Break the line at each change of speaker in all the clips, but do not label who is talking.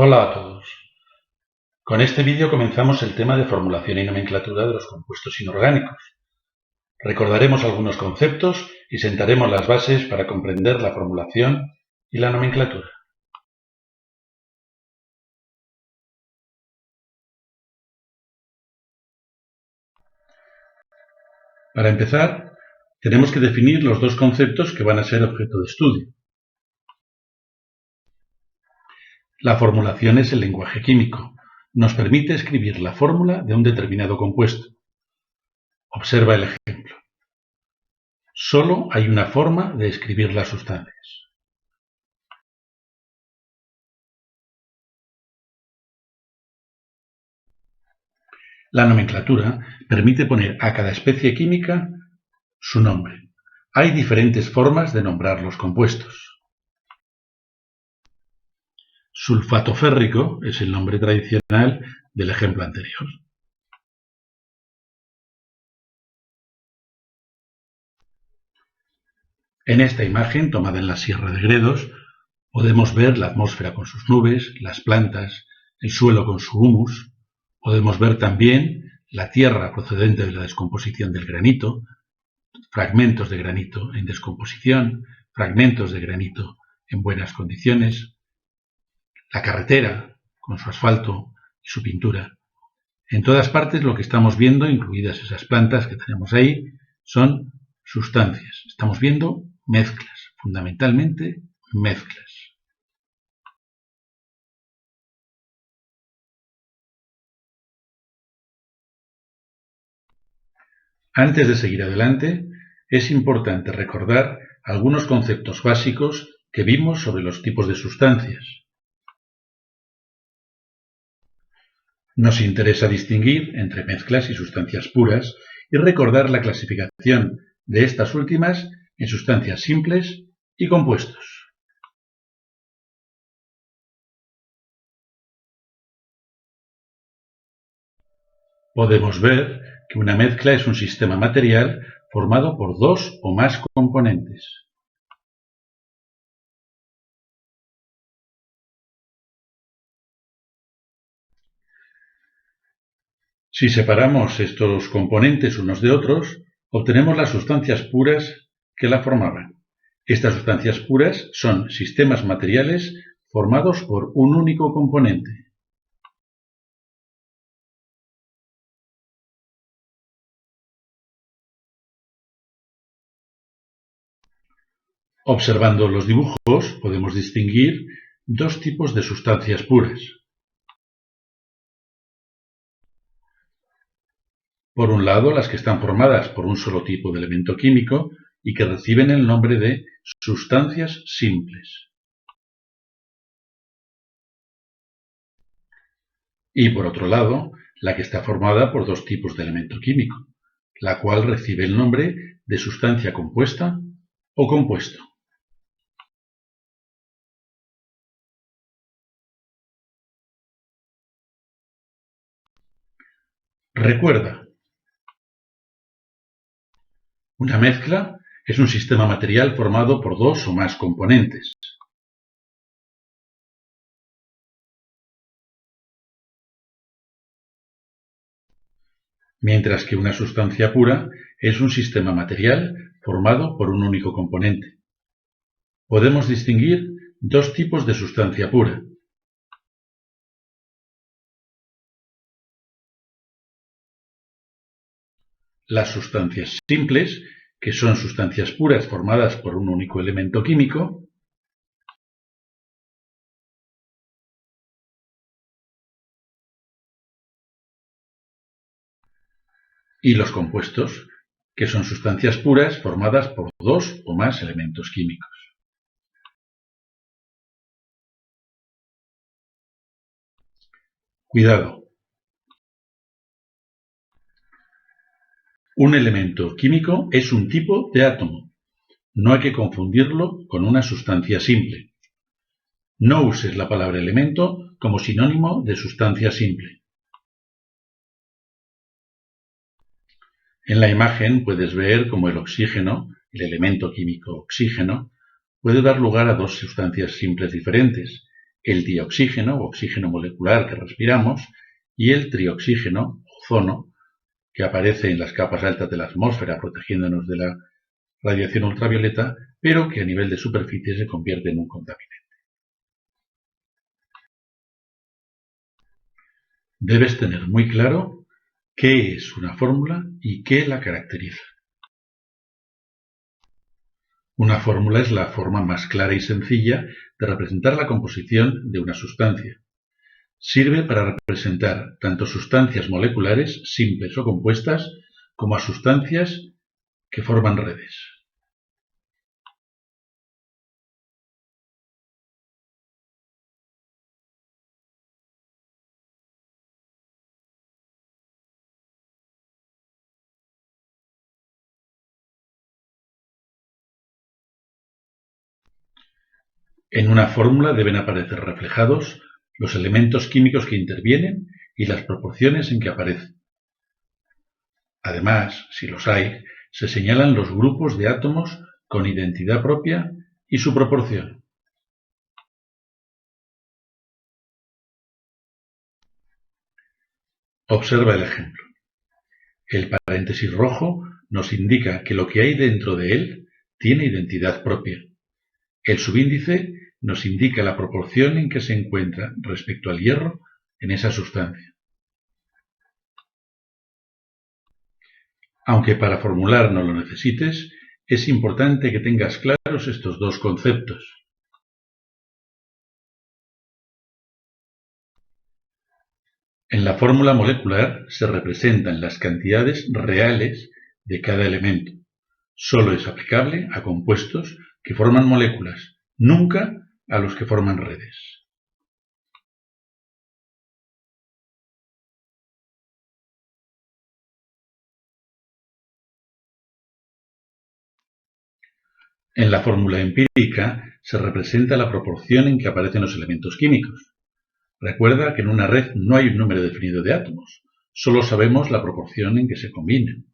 Hola a todos. Con este vídeo comenzamos el tema de formulación y nomenclatura de los compuestos inorgánicos. Recordaremos algunos conceptos y sentaremos las bases para comprender la formulación y la nomenclatura. Para empezar, tenemos que definir los dos conceptos que van a ser objeto de estudio. La formulación es el lenguaje químico. Nos permite escribir la fórmula de un determinado compuesto. Observa el ejemplo. Solo hay una forma de escribir las sustancias. La nomenclatura permite poner a cada especie química su nombre. Hay diferentes formas de nombrar los compuestos. Sulfato férrico es el nombre tradicional del ejemplo anterior. En esta imagen, tomada en la Sierra de Gredos, podemos ver la atmósfera con sus nubes, las plantas, el suelo con su humus. Podemos ver también la tierra procedente de la descomposición del granito, fragmentos de granito en descomposición, fragmentos de granito en buenas condiciones, la carretera con su asfalto y su pintura. En todas partes lo que estamos viendo, incluidas esas plantas que tenemos ahí, son sustancias. Estamos viendo mezclas, fundamentalmente mezclas. Antes de seguir adelante, es importante recordar algunos conceptos básicos que vimos sobre los tipos de sustancias. Nos interesa distinguir entre mezclas y sustancias puras y recordar la clasificación de estas últimas en sustancias simples y compuestos. Podemos ver que una mezcla es un sistema material formado por dos o más componentes. Si separamos estos componentes unos de otros, obtenemos las sustancias puras que la formaban. Estas sustancias puras son sistemas materiales formados por un único componente. Observando los dibujos podemos distinguir dos tipos de sustancias puras. Por un lado, las que están formadas por un solo tipo de elemento químico y que reciben el nombre de sustancias simples. Y por otro lado, la que está formada por dos tipos de elemento químico, la cual recibe el nombre de sustancia compuesta o compuesto. Recuerda, una mezcla es un sistema material formado por dos o más componentes. Mientras que una sustancia pura es un sistema material formado por un único componente. Podemos distinguir dos tipos de sustancia pura. Las sustancias simples, que son sustancias puras formadas por un único elemento químico, y los compuestos, que son sustancias puras formadas por dos o más elementos químicos. Cuidado. Un elemento químico es un tipo de átomo. No hay que confundirlo con una sustancia simple. No uses la palabra elemento como sinónimo de sustancia simple. En la imagen puedes ver cómo el oxígeno, el elemento químico oxígeno, puede dar lugar a dos sustancias simples diferentes, el dioxígeno o oxígeno molecular que respiramos y el trioxígeno, ozono, que aparece en las capas altas de la atmósfera protegiéndonos de la radiación ultravioleta, pero que a nivel de superficie se convierte en un contaminante. Debes tener muy claro qué es una fórmula y qué la caracteriza. Una fórmula es la forma más clara y sencilla de representar la composición de una sustancia. Sirve para representar tanto sustancias moleculares, simples o compuestas, como a sustancias que forman redes. En una fórmula deben aparecer reflejados los elementos químicos que intervienen y las proporciones en que aparecen. Además, si los hay, se señalan los grupos de átomos con identidad propia y su proporción. Observa el ejemplo. El paréntesis rojo nos indica que lo que hay dentro de él tiene identidad propia. El subíndice nos indica la proporción en que se encuentra respecto al hierro en esa sustancia. Aunque para formular no lo necesites, es importante que tengas claros estos dos conceptos. En la fórmula molecular se representan las cantidades reales de cada elemento. Solo es aplicable a compuestos que forman moléculas, nunca a los que forman redes. En la fórmula empírica se representa la proporción en que aparecen los elementos químicos. Recuerda que en una red no hay un número definido de átomos, solo sabemos la proporción en que se combinan.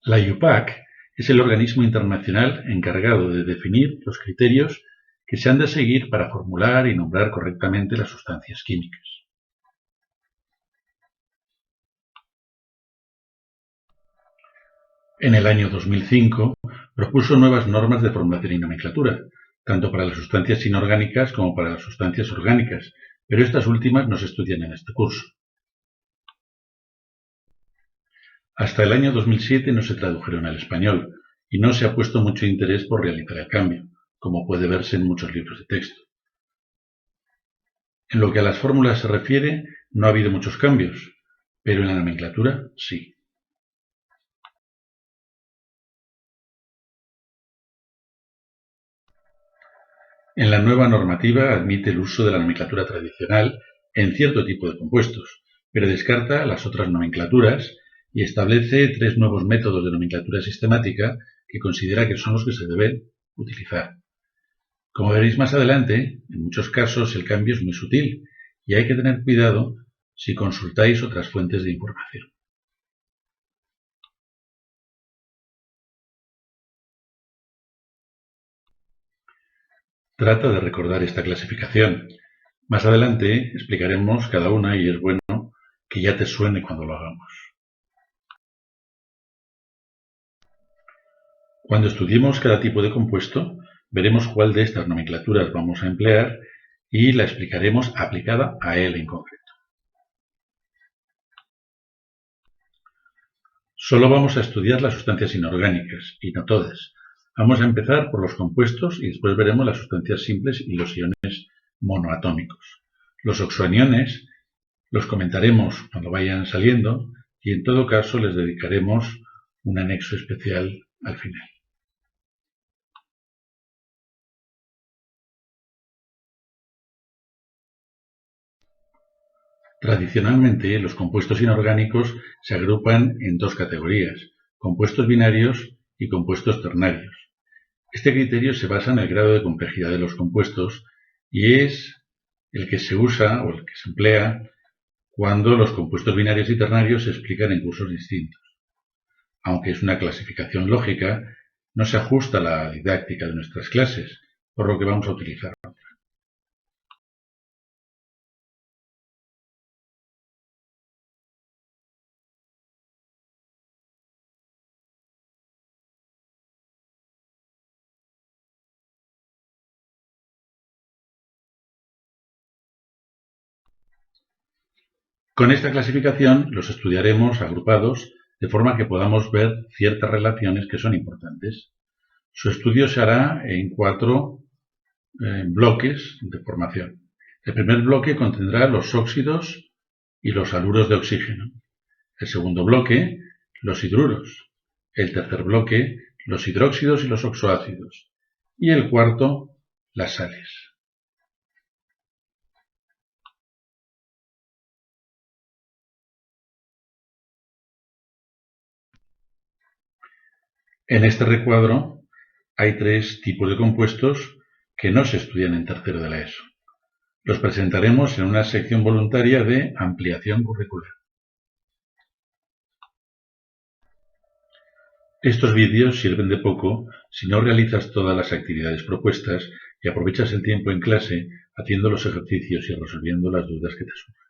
La IUPAC es el organismo internacional encargado de definir los criterios que se han de seguir para formular y nombrar correctamente las sustancias químicas. En el año 2005 propuso nuevas normas de formulación y nomenclatura, tanto para las sustancias inorgánicas como para las sustancias orgánicas, pero estas últimas no se estudian en este curso. Hasta el año 2007 no se tradujeron al español y no se ha puesto mucho interés por realizar el cambio, como puede verse en muchos libros de texto. En lo que a las fórmulas se refiere, no ha habido muchos cambios, pero en la nomenclatura sí. En la nueva normativa admite el uso de la nomenclatura tradicional en cierto tipo de compuestos, pero descarta las otras nomenclaturas y establece 3 nuevos métodos de nomenclatura sistemática que considera que son los que se deben utilizar. Como veréis más adelante, en muchos casos el cambio es muy sutil y hay que tener cuidado si consultáis otras fuentes de información. Trata de recordar esta clasificación. Más adelante explicaremos cada una y es bueno que ya te suene cuando lo hagamos. Cuando estudiemos cada tipo de compuesto, veremos cuál de estas nomenclaturas vamos a emplear y la explicaremos aplicada a él en concreto. Solo vamos a estudiar las sustancias inorgánicas, y no todas. Vamos a empezar por los compuestos y después veremos las sustancias simples y los iones monoatómicos. Los oxoaniones los comentaremos cuando vayan saliendo y en todo caso les dedicaremos un anexo especial al final. Tradicionalmente, los compuestos inorgánicos se agrupan en 2 categorías, compuestos binarios y compuestos ternarios. Este criterio se basa en el grado de complejidad de los compuestos y es el que se usa o el que se emplea cuando los compuestos binarios y ternarios se explican en cursos distintos. aunque es una clasificación lógica, no se ajusta a la didáctica de nuestras clases, por lo que vamos a utilizar otra. Con esta clasificación los estudiaremos agrupados de forma que podamos ver ciertas relaciones que son importantes. Su estudio se hará en 4 bloques de formación. El primer bloque contendrá los óxidos y los haluros de oxígeno. El segundo bloque, los hidruros. El tercer bloque, los hidróxidos y los oxoácidos. Y el cuarto, las sales. En este recuadro hay 3 tipos de compuestos que no se estudian en tercero de la ESO. Los presentaremos en una sección voluntaria de ampliación curricular. Estos vídeos sirven de poco si no realizas todas las actividades propuestas y aprovechas el tiempo en clase haciendo los ejercicios y resolviendo las dudas que te surjan.